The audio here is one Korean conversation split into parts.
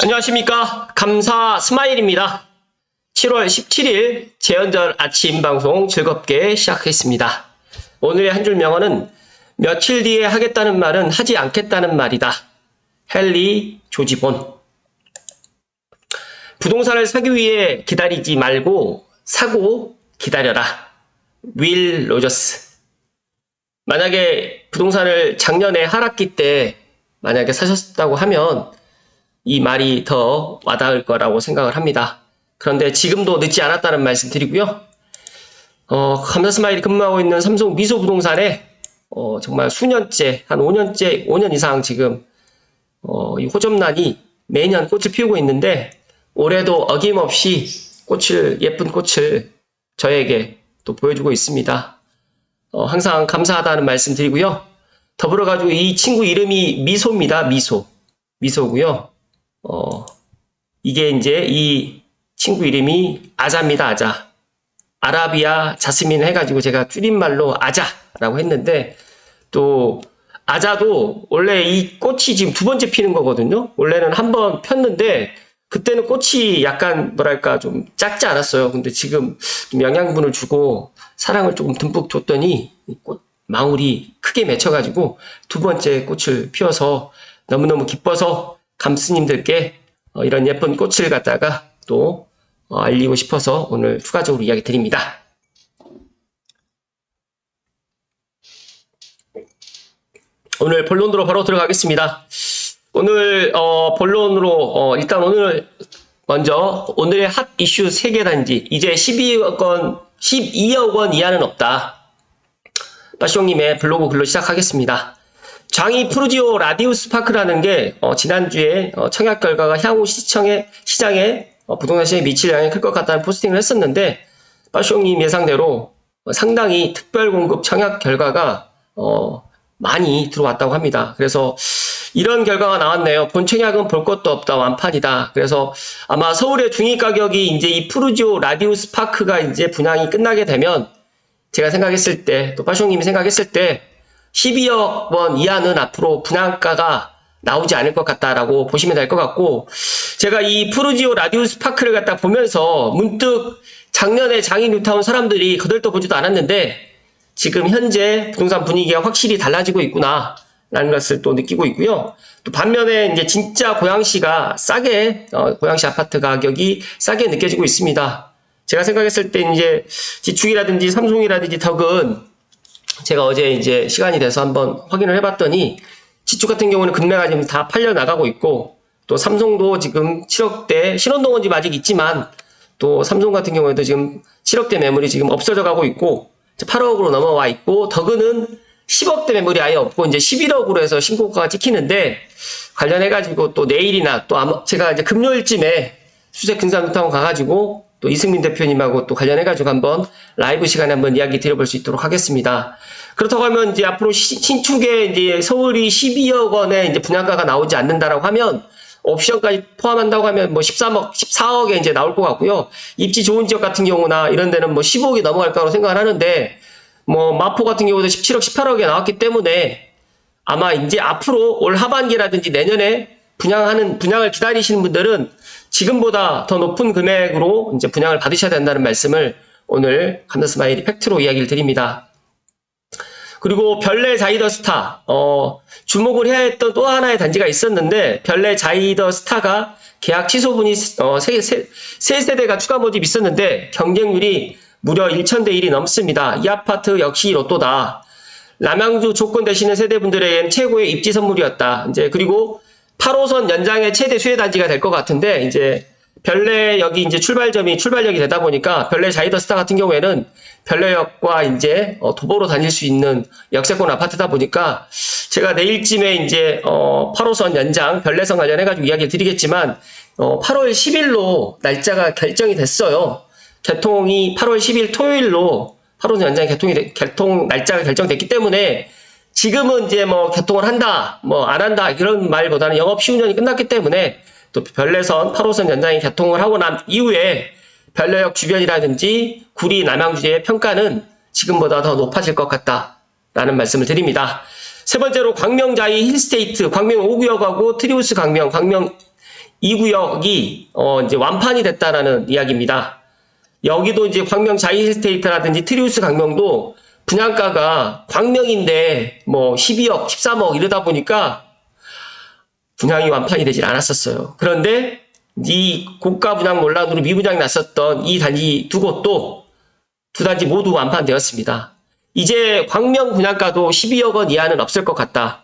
안녕하십니까. 감사 스마일입니다. 7월 17일 재연절 아침 방송 즐겁게 시작했습니다. 오늘의 한 줄 명언은 며칠 뒤에 하겠다는 말은 하지 않겠다는 말이다. 헨리 조지본. 부동산을 사기 위해 기다리지 말고 사고 기다려라. 윌 로저스. 만약에 부동산을 작년에 하락기 때 만약에 사셨다고 하면 이 말이 더 와닿을 거라고 생각을 합니다. 그런데 지금도 늦지 않았다는 말씀 드리고요. 감사 스마일이 근무하고 있는 삼성 미소부동산에 정말 수년째, 한 5년 이상 지금 이 호접란이 매년 꽃을 피우고 있는데 올해도 어김없이 예쁜 꽃을 저에게 또 보여주고 있습니다. 항상 감사하다는 말씀 드리고요. 더불어가지고 이 친구 이름이 미소입니다. 미소고요. 이게 이제 이 친구 이름이 아자입니다. 아자. 아라비아 자스민 해가지고 제가 줄임말로 아자라고 했는데 또 아자도 원래 이 꽃이 지금 두 번째 피는 거거든요. 원래는 한 번 폈는데 그때는 꽃이 약간 뭐랄까 좀 작지 않았어요. 근데 지금 좀 영양분을 주고 사랑을 조금 듬뿍 줬더니 꽃 망울이 크게 맺혀가지고 두 번째 꽃을 피워서 너무너무 기뻐서 감스님들께 이런 예쁜 꽃을 갖다가 또 알리고 싶어서 오늘 추가적으로 이야기 드립니다. 오늘 본론으로 바로 들어가겠습니다. 오늘 본론으로 일단 오늘 먼저 오늘의 핫 이슈 세계단지 이제 12억 원 이하는 없다. 빠숑님의 블로그 글로 시작하겠습니다. 장이 푸르지오 라디우스 파크라는 게 지난주에 청약 결과가 향후 시장에 부동산 시장에 미칠 영향이 클 것 같다는 포스팅을 했었는데 빠숑님 예상대로 상당히 특별 공급 청약 결과가 많이 들어왔다고 합니다. 그래서 이런 결과가 나왔네요. 본 청약은 볼 것도 없다. 완판이다. 그래서 아마 서울의 중위 가격이 이제 이 푸르지오 라디우스 파크가 이제 분양이 끝나게 되면 제가 생각했을 때 또 빠숑님이 생각했을 때 12억 원 이하는 앞으로 분양가가 나오지 않을 것 같다라고 보시면 될 것 같고 제가 이 푸르지오 라디우스 파크를 갖다 보면서 문득 작년에 장이 뉴타운 사람들이 거들떠보지도 않았는데 지금 현재 부동산 분위기가 확실히 달라지고 있구나 라는 것을 또 느끼고 있고요. 또 반면에 이제 진짜 고양시가 고양시 아파트 가격이 싸게 느껴지고 있습니다. 제가 생각했을 때 이제 지축이라든지 삼성이라든지 덕은 제가 어제 이제 시간이 돼서 한번 확인을 해봤더니 지축 같은 경우는 금매가 지금 다 팔려 나가고 있고 또 삼성도 지금 7억대 신혼동은 집 아직 있지만 또 삼성 같은 경우에도 지금 7억대 매물이 지금 없어져 가고 있고 8억으로 넘어와 있고 덕은 10억대 매물이 아예 없고 이제 11억으로 해서 신고가가 찍히는데 관련해가지고 또 내일이나 또 아마 제가 이제 금요일쯤에 수색 근사뉴타운 가가지고 또 이승민 대표님하고 또 관련해가지고 한번 라이브 시간에 한번 이야기 드려볼 수 있도록 하겠습니다. 그렇다고 하면 이제 앞으로 신축에 이제 서울이 12억 원의 이제 분양가가 나오지 않는다라고 하면 옵션까지 포함한다고 하면 뭐 14억에 이제 나올 것 같고요. 입지 좋은 지역 같은 경우나 이런 데는 뭐 15억이 넘어갈 거라고 생각을 하는데 뭐 마포 같은 경우도 17억, 18억에 나왔기 때문에 아마 이제 앞으로 올 하반기라든지 내년에 분양을 기다리시는 분들은 지금보다 더 높은 금액으로 이제 분양을 받으셔야 된다는 말씀을 오늘 감사 스마일이 팩트로 이야기를 드립니다. 그리고 별내 자이더 스타, 주목을 해야 했던 또 하나의 단지가 있었는데 별내 자이더 스타가 계약 취소분이 3세대가 추가 모집이 있었는데 경쟁률이 무려 1000대 1이 넘습니다. 이 아파트 역시 로또다. 남양주 조건 되시는 세대분들에겐 최고의 입지 선물이었다. 이제 그리고 8호선 연장의 최대 수혜 단지가 될 것 같은데 이제 별내역이 이제 출발역이 되다 보니까 별내 자이더스타 같은 경우에는 별내역과 이제 도보로 다닐 수 있는 역세권 아파트다 보니까 제가 내일쯤에 이제 8호선 연장 별내선 관련해가지고 이야기를 드리겠지만 8월 10일로 날짜가 결정이 됐어요. 개통이 8월 10일 토요일로 8호선 연장 개통 날짜가 결정됐기 때문에 지금은 이제 뭐 개통을 한다, 뭐 안 한다 이런 말보다는 영업 시운전이 끝났기 때문에 또 별내선 8호선 연장이 개통을 하고 난 이후에 별내역 주변이라든지 구리 남양주의 평가는 지금보다 더 높아질 것 같다라는 말씀을 드립니다. 세 번째로 광명자이 힐스테이트, 광명 5구역하고 트리우스 광명 이 구역이 이제 완판이 됐다라는 이야기입니다. 여기도 이제 광명 자이스테이트라든지 트리우스 광명도 분양가가 광명인데 뭐 12억, 13억 이러다 보니까 분양이 완판이 되질 않았었어요. 그런데 이 고가 분양 논란으로 미분양이 났었던 이 단지 두 곳도 두 단지 모두 완판되었습니다. 이제 광명 분양가도 12억 원 이하는 없을 것 같다.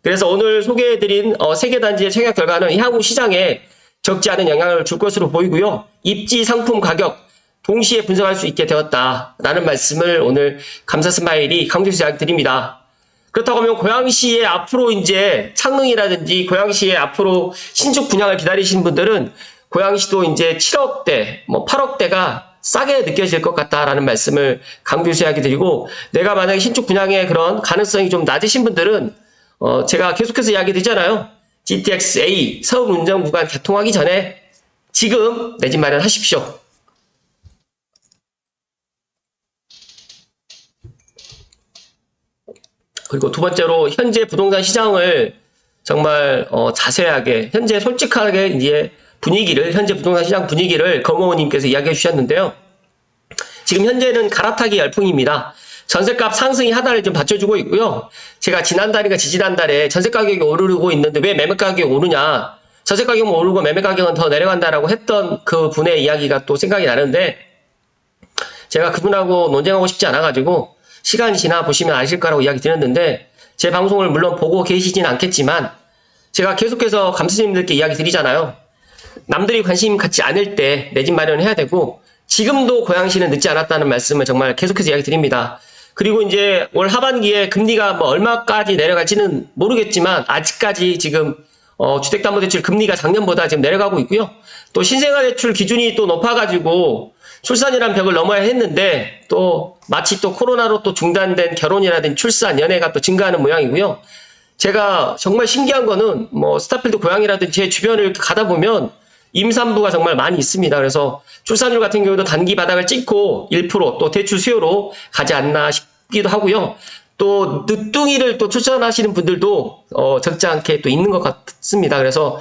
그래서 오늘 소개해드린 세 개 단지의 청약 결과는 향후 시장에 적지 않은 영향을 줄 것으로 보이고요. 입지 상품 가격 동시에 분석할 수 있게 되었다라는 말씀을 오늘 감사 스마일이 강조해서 드립니다. 그렇다고 하면 고양시에 앞으로 이제 창릉이라든지 고양시에 앞으로 신축 분양을 기다리시는 분들은 고양시도 이제 7억대, 뭐 8억대가 싸게 느껴질 것 같다라는 말씀을 강조해서 드리고, 내가 만약에 신축 분양의 그런 가능성이 좀 낮으신 분들은 제가 계속해서 이야기 드리잖아요. GTX-A 서울 운전 구간 개통하기 전에 지금 내 집 마련하십시오. 그리고 두 번째로 현재 부동산 시장을 정말 자세하게 현재 솔직하게 이제 현재 부동산 시장 분위기를 검어님께서 이야기해 주셨는데요. 지금 현재는 갈아타기 열풍입니다. 전셋값 상승이 하단을 좀 받쳐주고 있고요. 제가 지난달인가 지지난달에 전세 가격이 오르고 있는데 왜 매매 가격이 오르냐, 전세 가격은 오르고 매매 가격은 더 내려간다라고 했던 그 분의 이야기가 또 생각이 나는데, 제가 그분하고 논쟁하고 싶지 않아가지고 시간이 지나 보시면 아실 거라고 이야기 드렸는데, 제 방송을 물론 보고 계시진 않겠지만 제가 계속해서 감사님들께 이야기 드리잖아요. 남들이 관심 갖지 않을 때 내 집 마련을 해야 되고, 지금도 고양시는 늦지 않았다는 말씀을 정말 계속해서 이야기 드립니다. 그리고 이제 올 하반기에 금리가 뭐 얼마까지 내려갈지는 모르겠지만 아직까지 지금 주택담보대출 금리가 작년보다 지금 내려가고 있고요. 또 신생아대출 기준이 또 높아가지고 출산이란 벽을 넘어야 했는데, 또 마치 또 코로나로 또 중단된 결혼이라든지 출산, 연애가 또 증가하는 모양이고요. 제가 정말 신기한 거는 뭐 스타필드 고양이라든지 제 주변을 이렇게 가다 보면 임산부가 정말 많이 있습니다. 그래서 출산율 같은 경우도 단기 바닥을 찍고 1% 또 대출 수요로 가지 않나 싶기도 하고요. 또 늦둥이를 또 출산하시는 분들도 적지 않게 또 있는 것 같습니다. 그래서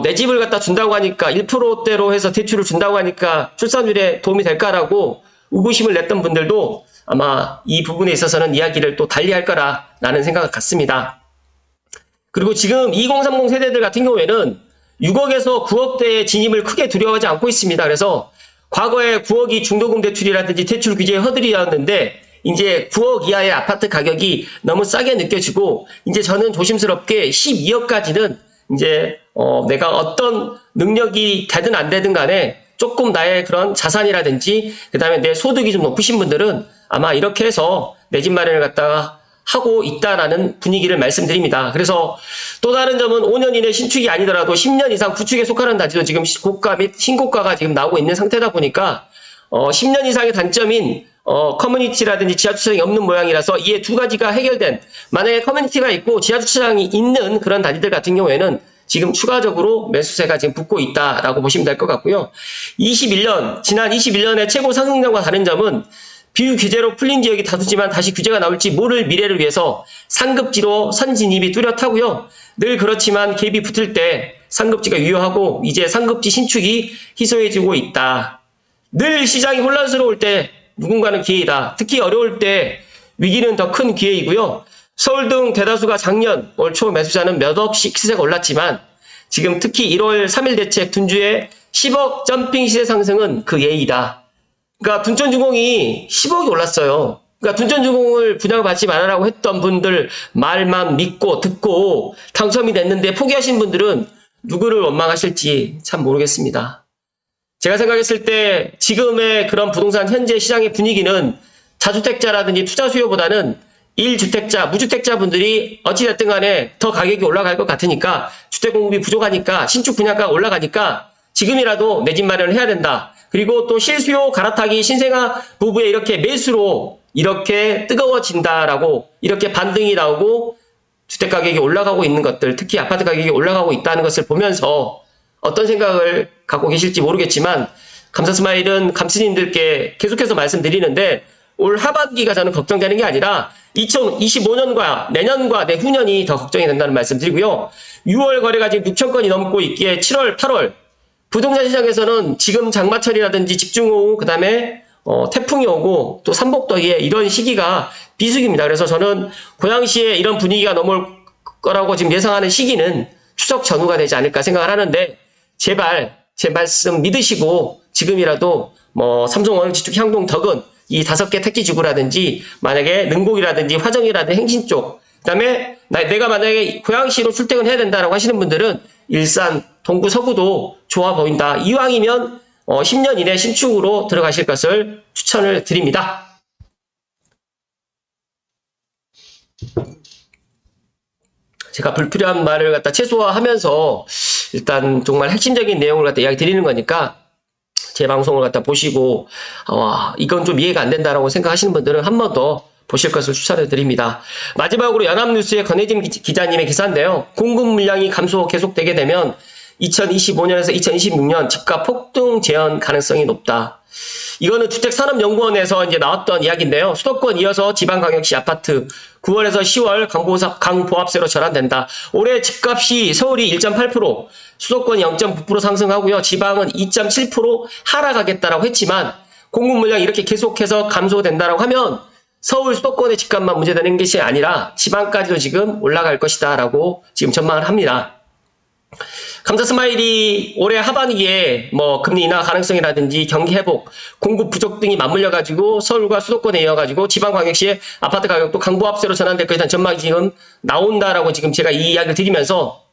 내 집을 갖다 준다고 하니까 1%대로 해서 대출을 준다고 하니까 출산율에 도움이 될까라고 의구심을 냈던 분들도 아마 이 부분에 있어서는 이야기를 또 달리 할 거라는 생각을 갖습니다. 그리고 지금 2030 세대들 같은 경우에는 6억에서 9억대의 진입을 크게 두려워하지 않고 있습니다. 그래서 과거에 9억이 중도금 대출이라든지 대출 규제의 허들이었는데, 이제 9억 이하의 아파트 가격이 너무 싸게 느껴지고, 이제 저는 조심스럽게 12억까지는 이제 내가 어떤 능력이 되든 안 되든 간에 조금 나의 그런 자산이라든지 그 다음에 내 소득이 좀 높으신 분들은 아마 이렇게 해서 내 집 마련을 갖다가 하고 있다라는 분위기를 말씀드립니다. 그래서 또 다른 점은 5년 이내 신축이 아니더라도 10년 이상 구축에 속하는 단지도 지금 고가 및 신고가가 지금 나오고 있는 상태다 보니까 10년 이상의 단점인 커뮤니티라든지 지하주차장이 없는 모양이라서 이 두 가지가 해결된, 만약에 커뮤니티가 있고 지하주차장이 있는 그런 단지들 같은 경우에는 지금 추가적으로 매수세가 지금 붙고 있다라고 보시면 될 것 같고요. 지난 21년의 최고 상승장과 다른 점은 비규제로 풀린 지역이 다수지만 다시 규제가 나올지 모를 미래를 위해서 상급지로 선진입이 뚜렷하고요. 늘 그렇지만 갭이 붙을 때 상급지가 유효하고 이제 상급지 신축이 희소해지고 있다. 늘 시장이 혼란스러울 때 누군가는 기회이다. 특히 어려울 때 위기는 더 큰 기회이고요. 서울 등 대다수가 작년 올 초 매수자는 몇 억씩 시세가 올랐지만 지금 특히 1월 3일 대책 둔주의 10억 점핑 시세 상승은 그 예이다. 그러니까 둔촌주공이 10억이 올랐어요. 그러니까 둔촌주공을 분양을 받지 말아라고 했던 분들 말만 믿고 듣고 당첨이 됐는데 포기하신 분들은 누구를 원망하실지 참 모르겠습니다. 제가 생각했을 때 지금의 그런 부동산 현재 시장의 분위기는 다주택자라든지 투자 수요보다는 1주택자, 무주택자 분들이 어찌됐든 간에 더 가격이 올라갈 것 같으니까, 주택 공급이 부족하니까, 신축 분양가가 올라가니까 지금이라도 내 집 마련을 해야 된다. 그리고 또 실수요 갈아타기 신생아 부부의 이렇게 매수로 이렇게 뜨거워진다라고 이렇게 반등이 나오고 주택 가격이 올라가고 있는 것들, 특히 아파트 가격이 올라가고 있다는 것을 보면서 어떤 생각을 갖고 계실지 모르겠지만, 감사 스마일은 감스님들께 계속해서 말씀드리는데 올 하반기가 저는 걱정되는 게 아니라 2025년과 내년과 내후년이 더 걱정이 된다는 말씀 드리고요. 6월 거래가 지금 6천 건이 넘고 있기에 7월, 8월 부동산 시장에서는 지금 장마철이라든지 집중호우, 그 다음에 태풍이 오고 또 삼복더위에 이런 시기가 비수기입니다. 그래서 저는 고양시에 이런 분위기가 넘어올 거라고 지금 예상하는 시기는 추석 전후가 되지 않을까 생각을 하는데, 제발 제 말씀 믿으시고 지금이라도 뭐 삼성, 원흥, 지축, 향동, 덕은 이 5개 택지지구라든지 만약에 능곡이라든지 화정이라든지 행신 쪽, 그다음에 내가 만약에 고양시로 출퇴근해야 된다라고 하시는 분들은 일산, 동구, 서구도 좋아 보인다. 이왕이면 10년 이내 신축으로 들어가실 것을 추천을 드립니다. 제가 불필요한 말을 갖다 최소화하면서 일단 정말 핵심적인 내용을 갖다 이야기 드리는 거니까 제 방송을 갖다 보시고 이건 좀 이해가 안 된다라고 생각하시는 분들은 한 번 더 보실 것을 추천해 드립니다. 마지막으로 연합뉴스의 권혜진 기자님의 기사인데요. 공급 물량이 감소 계속되게 되면 2025년에서 2026년 집값 폭등 재현 가능성이 높다. 이거는 주택산업연구원에서 이제 나왔던 이야기인데요. 수도권 이어서 지방광역시 아파트 9월에서 10월 강보합세로 전환된다. 올해 집값이 서울이 1.8%, 수도권이 0.9% 상승하고요. 지방은 2.7% 하락하겠다라고 했지만 공급 물량이 이렇게 계속해서 감소된다라고 하면 서울 수도권의 집값만 문제되는 것이 아니라 지방까지도 지금 올라갈 것이다 라고 지금 전망을 합니다. 감자스마일이 올해 하반기에 뭐 금리 인하 가능성이라든지 경기 회복, 공급 부족 등이 맞물려 가지고 서울과 수도권에 이어 가지고 지방광역시의 아파트 가격도 강보합세로 전환될 것이라는 전망이 지금 나온다라고 지금 제가 이 이야기를 드리면서,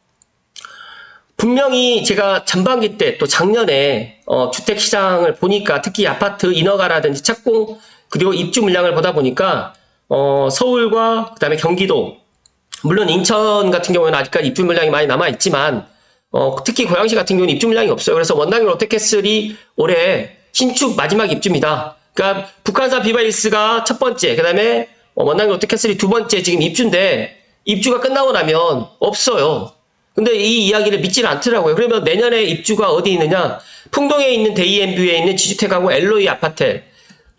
분명히 제가 전반기 때 또 작년에 주택 시장을 보니까 특히 아파트 인허가라든지 착공 그리고 입주 물량을 보다 보니까 서울과 그다음에 경기도, 물론 인천 같은 경우에는 아직까지 입주 물량이 많이 남아 있지만 특히 고양시 같은 경우는 입주 물량이 없어요. 그래서 원당역 롯데캐슬이 올해 신축 마지막 입주입니다. 그러니까 북한산 비바일스가 첫 번째, 그 다음에 원당역 롯데캐슬이 두 번째 지금 입주인데, 입주가 끝나고 나면 없어요. 근데 이 이야기를 믿지는 않더라고요. 그러면 내년에 입주가 어디 있느냐? 풍동에 있는 데이앤뷰에 있는 지주택하고 엘로이 아파트,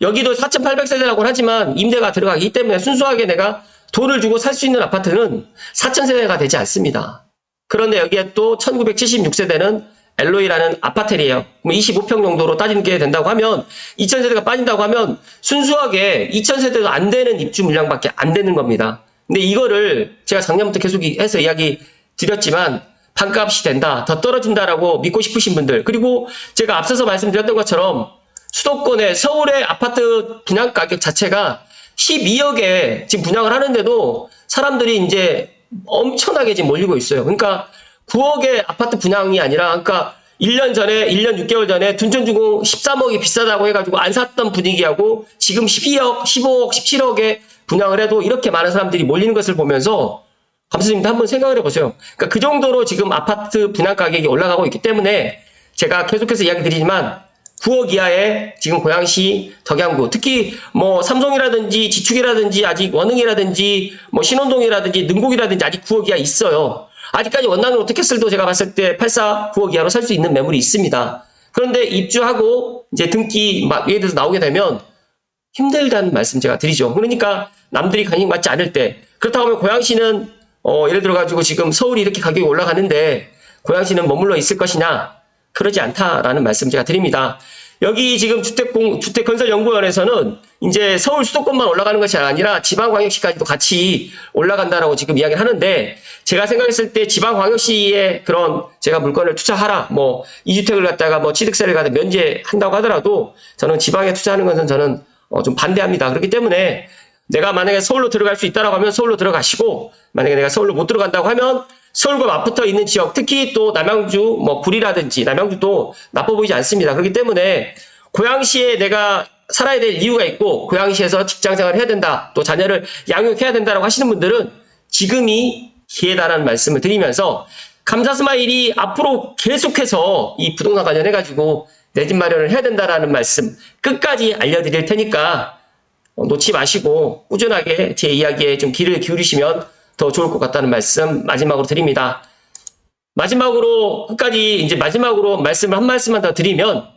여기도 4,800세대라고 하지만 임대가 들어가기 때문에 순수하게 내가 돈을 주고 살 수 있는 아파트는 4,000세대가 되지 않습니다. 그런데 여기에 또 1976세대는 엘로이라는 아파트예요. 25평 정도로 따지게 된다고 하면 2,000세대가 빠진다고 하면 순수하게 2,000세대도 안 되는 입주 물량밖에 안 되는 겁니다. 근데 이거를 제가 작년부터 계속 해서 이야기 드렸지만 반값이 된다, 더 떨어진다라고 믿고 싶으신 분들, 그리고 제가 앞서서 말씀드렸던 것처럼 수도권의 서울의 아파트 분양 가격 자체가 12억에 지금 분양을 하는데도 사람들이 이제 엄청나게 지금 몰리고 있어요. 그러니까 9억의 아파트 분양이 아니라, 그러니까 1년 전에, 1년 6개월 전에 둔촌주공 13억이 비싸다고 해가지고 안 샀던 분위기하고 지금 12억, 15억, 17억에 분양을 해도 이렇게 많은 사람들이 몰리는 것을 보면서 감독님도 한번 생각을 해보세요. 그러니까 그 정도로 지금 아파트 분양 가격이 올라가고 있기 때문에 제가 계속해서 이야기 드리지만 9억 이하의 지금 고양시, 덕양구, 특히 뭐 삼성이라든지 지축이라든지 아직 원흥이라든지 뭐 신원동이라든지 능곡이라든지 아직 9억 이하 있어요. 아직까지 원당역 롯데캐슬도 제가 봤을 때 84, 9억 이하로 살 수 있는 매물이 있습니다. 그런데 입주하고 이제 등기 막 예를 들어서 나오게 되면 힘들다는 말씀 제가 드리죠. 그러니까 남들이 관심받지 않을 때, 그렇다고 하면 고양시는 예를 들어 가지고 지금 서울이 이렇게 가격이 올라가는데 고양시는 머물러 있을 것이냐? 그러지 않다라는 말씀 제가 드립니다. 여기 지금 주택건설연구원에서는 이제 서울 수도권만 올라가는 것이 아니라 지방광역시까지도 같이 올라간다라고 지금 이야기를 하는데, 제가 생각했을 때 지방광역시에 그런 제가 물건을 투자하라, 뭐 2주택을 갖다가 뭐 취득세를 갖다 면제한다고 하더라도 저는 지방에 투자하는 것은 저는 좀 반대합니다. 그렇기 때문에 내가 만약에 서울로 들어갈 수 있다라고 하면 서울로 들어가시고, 만약에 내가 서울로 못 들어간다고 하면 서울과 맞붙어 있는 지역, 특히 또 남양주, 뭐 구리라든지 남양주도 나빠 보이지 않습니다. 그렇기 때문에 고양시에 내가 살아야 될 이유가 있고 고양시에서 직장생활을 해야 된다, 또 자녀를 양육해야 된다라고 하시는 분들은 지금이 기회다라는 말씀을 드리면서, 감사스마일이 앞으로 계속해서 이 부동산 관련해가지고 내 집 마련을 해야 된다라는 말씀 끝까지 알려드릴 테니까 놓지 마시고 꾸준하게 제 이야기에 좀 귀를 기울이시면 더 좋을 것 같다는 말씀 마지막으로 드립니다. 마지막으로 끝까지 이제 마지막으로 말씀을 한 말씀만 더 드리면,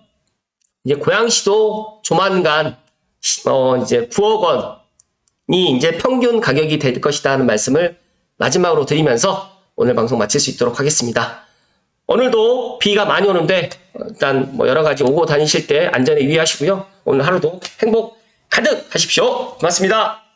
이제 고양시도 조만간 이제 9억 원이 이제 평균 가격이 될 것이다 하는 말씀을 마지막으로 드리면서 오늘 방송 마칠 수 있도록 하겠습니다. 오늘도 비가 많이 오는데 일단 뭐 여러 가지 오고 다니실 때 안전에 유의하시고요. 오늘 하루도 행복 가득 하십시오. 고맙습니다.